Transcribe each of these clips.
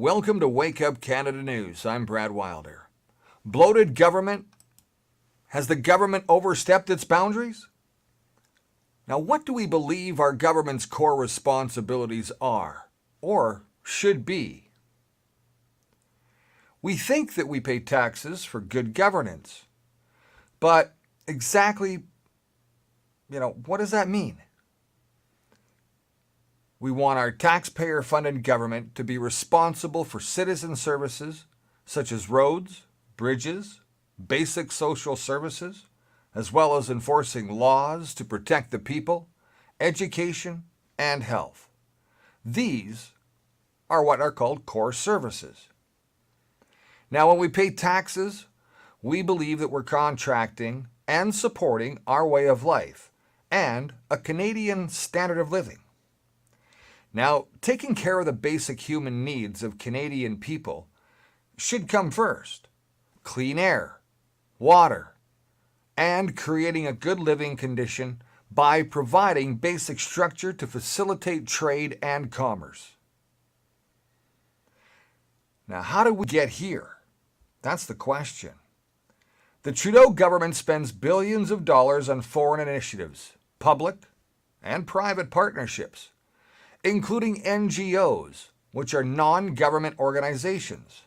Welcome to Wake Up Canada News. I'm Brad Wilder. Bloated government? Has the government overstepped its boundaries? Now, what do we believe our government's core responsibilities are, or should be? We think that we pay taxes for good governance. But exactly, what does that mean? We want our taxpayer-funded government to be responsible for citizen services such as roads, bridges, basic social services, as well as enforcing laws to protect the people, education, and health. These are what are called core services. Now, when we pay taxes, we believe that we're contracting and supporting our way of life and a Canadian standard of living. Now, taking care of the basic human needs of Canadian people should come first. Clean air, water, and creating a good living condition by providing basic structure to facilitate trade and commerce. Now, how did we get here? That's the question. The Trudeau government spends billions of dollars on foreign initiatives, public and private partnerships, including NGOs, which are non-government organizations.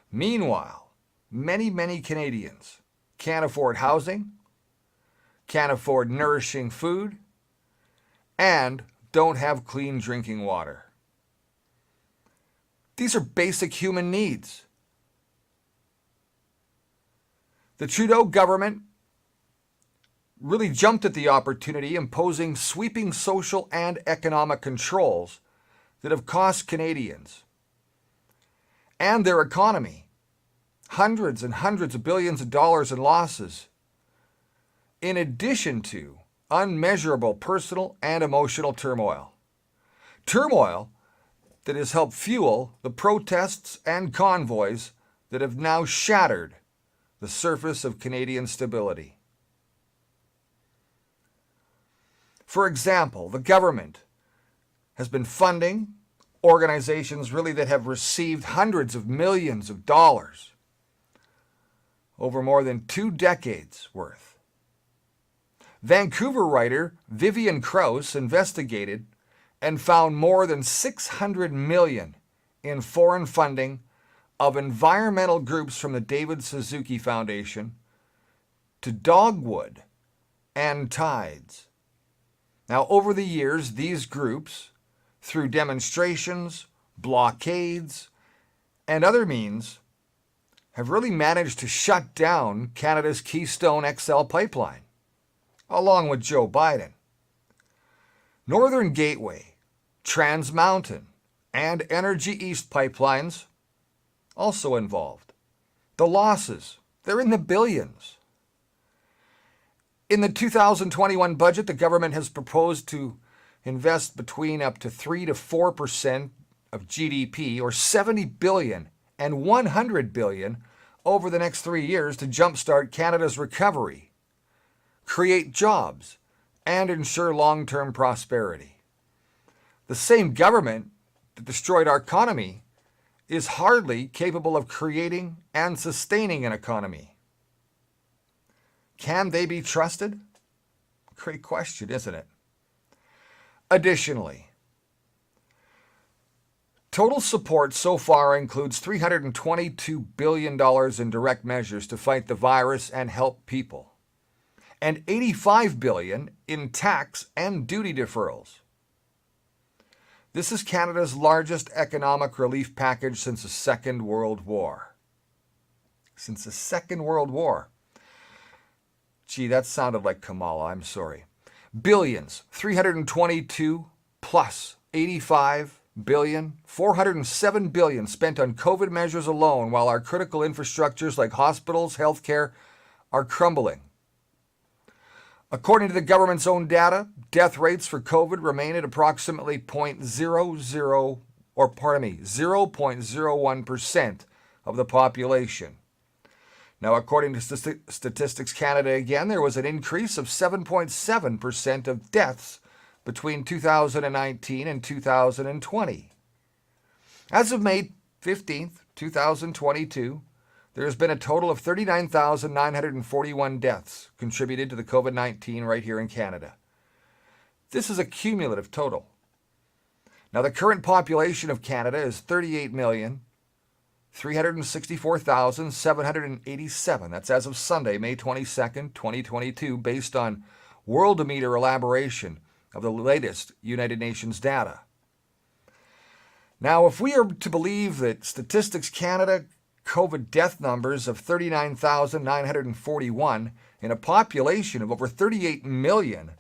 Meanwhile, many Canadians can't afford housing, can't afford nourishing food, and don't have clean drinking water. These are basic human needs. The Trudeau government really jumped at the opportunity, imposing sweeping social and economic controls that have cost Canadians and their economy hundreds and hundreds of billions of dollars in losses, in addition to unmeasurable personal and emotional turmoil. Turmoil that has helped fuel the protests and convoys that have now shattered the surface of Canadian stability. For example, the government has been funding organizations really that have received hundreds of millions of dollars over more than 2 decades worth. Vancouver writer Vivian Krause investigated and found more than $600 million in foreign funding of environmental groups from the David Suzuki Foundation to Dogwood and Tides. Now, over the years, these groups, through demonstrations, blockades, and other means, have really managed to shut down Canada's Keystone XL pipeline, along with Joe Biden. Northern Gateway, Trans Mountain, and Energy East pipelines also involved. The losses, they're in the billions. In the 2021 budget, the government has proposed to invest between up to 3 to 4% of GDP, or $70 billion and $100 billion over the next 3 years to jumpstart Canada's recovery, create jobs, and ensure long-term prosperity. The same government that destroyed our economy is hardly capable of creating and sustaining an economy. Can they be trusted? Great question, isn't it? Additionally, total support so far includes $322 billion in direct measures to fight the virus and help people, and $85 billion in tax and duty deferrals. This is Canada's largest economic relief package since the Second World War. Since the Second World War. Gee, that sounded like Kamala, I'm sorry. Billions, 322 plus 85 billion, 407 billion spent on COVID measures alone, while our critical infrastructures like hospitals, healthcare are crumbling. According to the government's own data, death rates for COVID remain at approximately 0.01% of the population. Now, according to Statistics Canada, again, there was an increase of 7.7% of deaths between 2019 and 2020. As of May 15th, 2022, there has been a total of 39,941 deaths contributed to the COVID-19 right here in Canada. This is a cumulative total. Now, the current population of Canada is 38,364,787. That's as of Sunday, May 22nd, 2022, based on Worldometer elaboration of the latest United Nations data. Now, if we are to believe that Statistics Canada COVID death numbers of 39,941 in a population of over 38 million,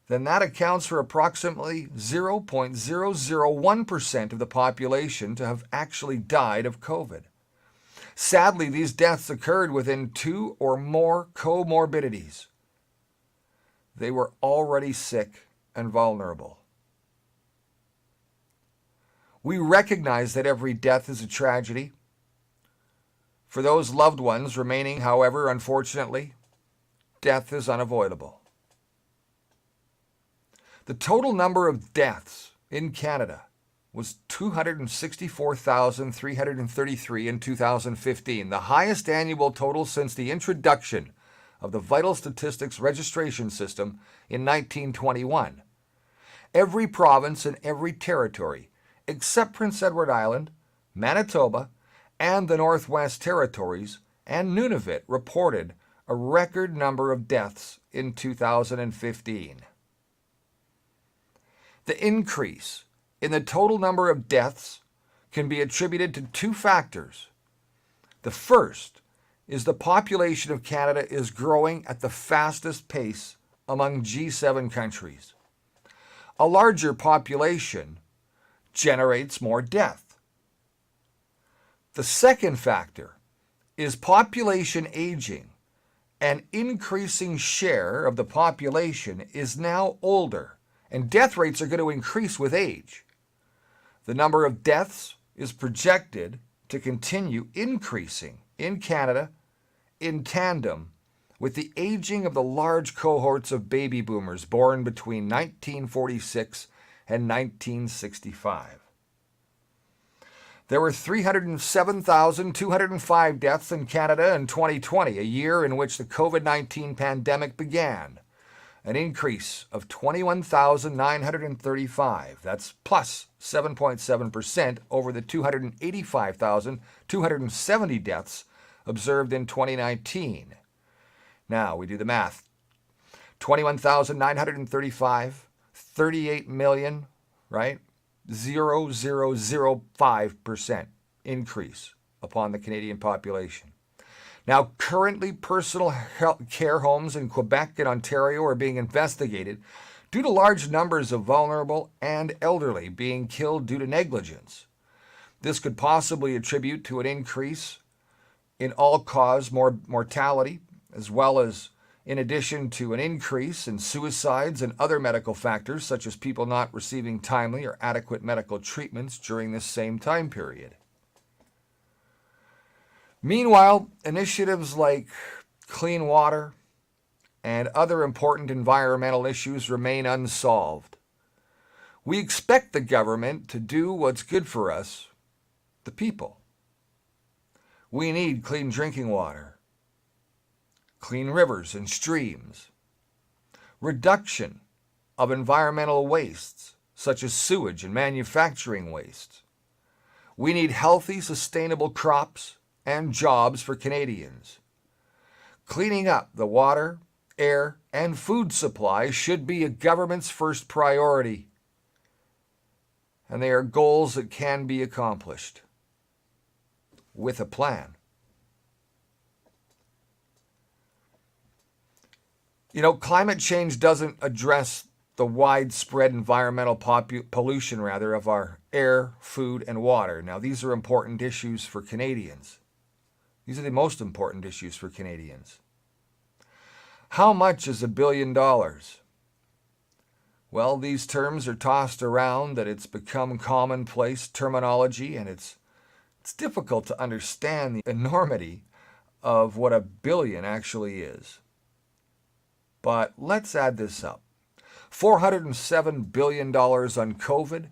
then that accounts for approximately 0.001% of the population to have actually died of COVID. Sadly, these deaths occurred within 2 or more comorbidities. They were already sick and vulnerable. We recognize that every death is a tragedy. For those loved ones remaining, however, unfortunately, death is unavoidable. The total number of deaths in Canada was 264,333 in 2015, the highest annual total since the introduction of the Vital Statistics Registration System in 1921. Every province and every territory, except Prince Edward Island, Manitoba, and the Northwest Territories, and Nunavut, reported a record number of deaths in 2015. The increase in the total number of deaths can be attributed to 2 factors. The first is the population of Canada is growing at the fastest pace among G7 countries. A larger population generates more death. The second factor is population aging. An increasing share of the population is now older, and death rates are going to increase with age. The number of deaths is projected to continue increasing in Canada in tandem with the aging of the large cohorts of baby boomers born between 1946 and 1965. There were 307,205 deaths in Canada in 2020, a year in which the COVID-19 pandemic began, an increase of 21,935. That's plus 7.7% over the 285,270 deaths observed in 2019. Now we do the math. 21,935, 38 million, right? 0.005% increase upon the Canadian population. Now, currently, personal care homes in Quebec and Ontario are being investigated due to large numbers of vulnerable and elderly being killed due to negligence. This could possibly attribute to an increase in all-cause mortality, as well as in addition to an increase in suicides and other medical factors, such as people not receiving timely or adequate medical treatments during this same time period. Meanwhile, initiatives like clean water and other important environmental issues remain unsolved. We expect the government to do what's good for us, the people. We need clean drinking water, clean rivers and streams, reduction of environmental wastes, such as sewage and manufacturing wastes. We need healthy, sustainable crops and jobs for Canadians. Cleaning up the water, air, and food supply should be a government's first priority, and they are goals that can be accomplished with a plan. You know, climate change doesn't address the widespread environmental pollution, of our air, food, and water. Now, these are important issues for Canadians. These are the most important issues for Canadians. How much is $1 billion? Well, these terms are tossed around that it's become commonplace terminology, and it's difficult to understand the enormity of what $1 billion actually is. But let's add this up. $407 billion on COVID,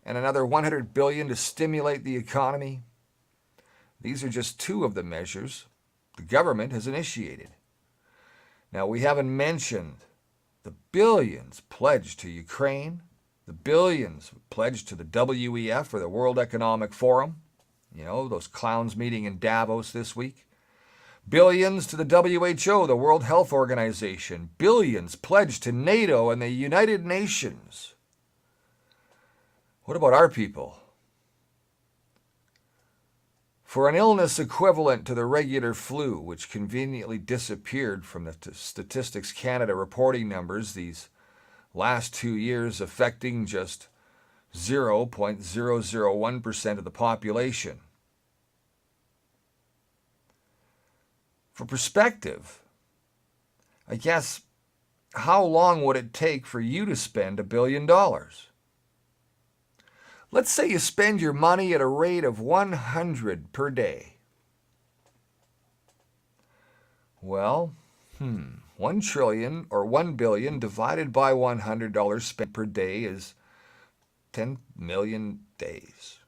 and another $100 billion to stimulate the economy. These are just two of the measures the government has initiated. Now, we haven't mentioned the billions pledged to Ukraine, the billions pledged to the WEF, or the World Economic Forum, those clowns meeting in Davos this week. Billions to the WHO, the World Health Organization. Billions pledged to NATO and the United Nations. What about our people? For an illness equivalent to the regular flu, which conveniently disappeared from the Statistics Canada reporting numbers these last 2 years, affecting just 0.001% of the population. For perspective, I guess, how long would it take for you to spend $1 billion? Let's say you spend your money at a rate of 100 per day. Well, 1 trillion or 1 billion divided by $100 spent per day is 10 million days.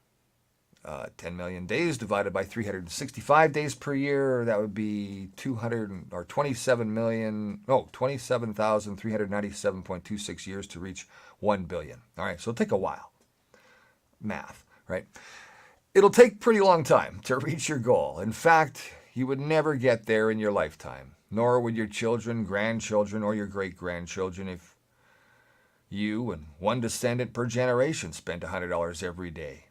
10 million days divided by 365 days per year, that would be 27,397.26 years to reach 1 billion. All right, so it'll take a while. Math, right? It'll take a pretty long time to reach your goal. In fact, you would never get there in your lifetime, nor would your children, grandchildren, or your great-grandchildren if you and one descendant per generation spent $100 every day.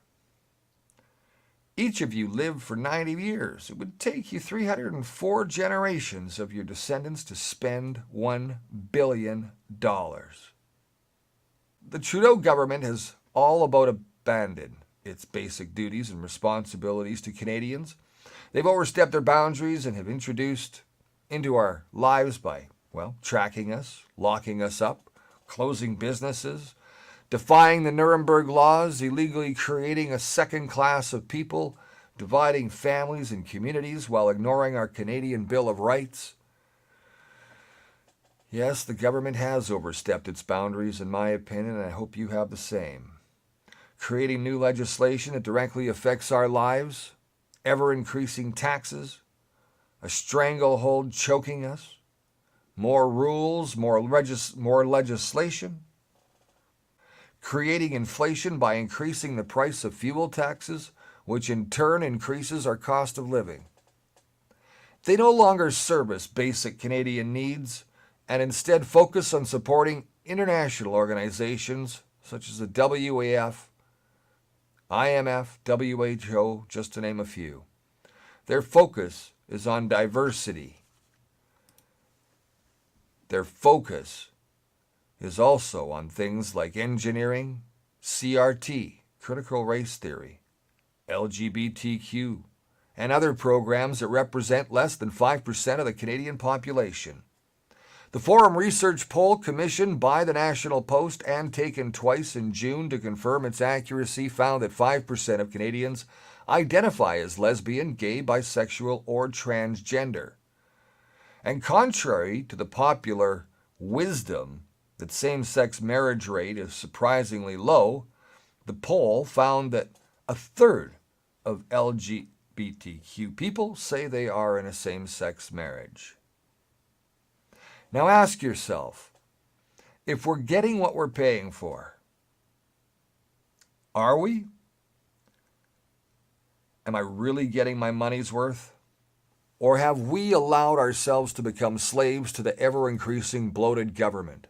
Each of you lived for 90 years. It would take you 304 generations of your descendants to spend $1 billion. The Trudeau government has all about abandoned its basic duties and responsibilities to Canadians. They've overstepped their boundaries and have introduced into our lives by, tracking us, locking us up, closing businesses, defying the Nuremberg laws, illegally creating a second class of people, dividing families and communities while ignoring our Canadian Bill of Rights. Yes, the government has overstepped its boundaries, in my opinion, and I hope you have the same. Creating new legislation that directly affects our lives, ever-increasing taxes, a stranglehold choking us, more rules, more legislation, creating inflation by increasing the price of fuel taxes, which in turn increases our cost of living. They no longer service basic Canadian needs and instead focus on supporting international organizations such as the WEF, IMF, WHO, just to name a few. Their focus is on diversity. Their focus is also on things like engineering, CRT, critical race theory, LGBTQ, and other programs that represent less than 5% of the Canadian population. The Forum Research poll commissioned by the National Post and taken twice in June to confirm its accuracy found that 5% of Canadians identify as lesbian, gay, bisexual, or transgender. And contrary to the popular wisdom that same-sex marriage rate is surprisingly low, the poll found that a third of LGBTQ people say they are in a same-sex marriage. Now ask yourself, if we're getting what we're paying for, are we? Am I really getting my money's worth? Or have we allowed ourselves to become slaves to the ever-increasing bloated government?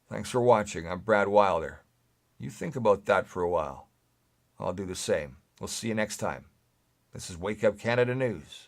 Thanks for watching. I'm Brad Wilder. You think about that for a while. I'll do the same. We'll see you next time. This is Wake Up Canada News.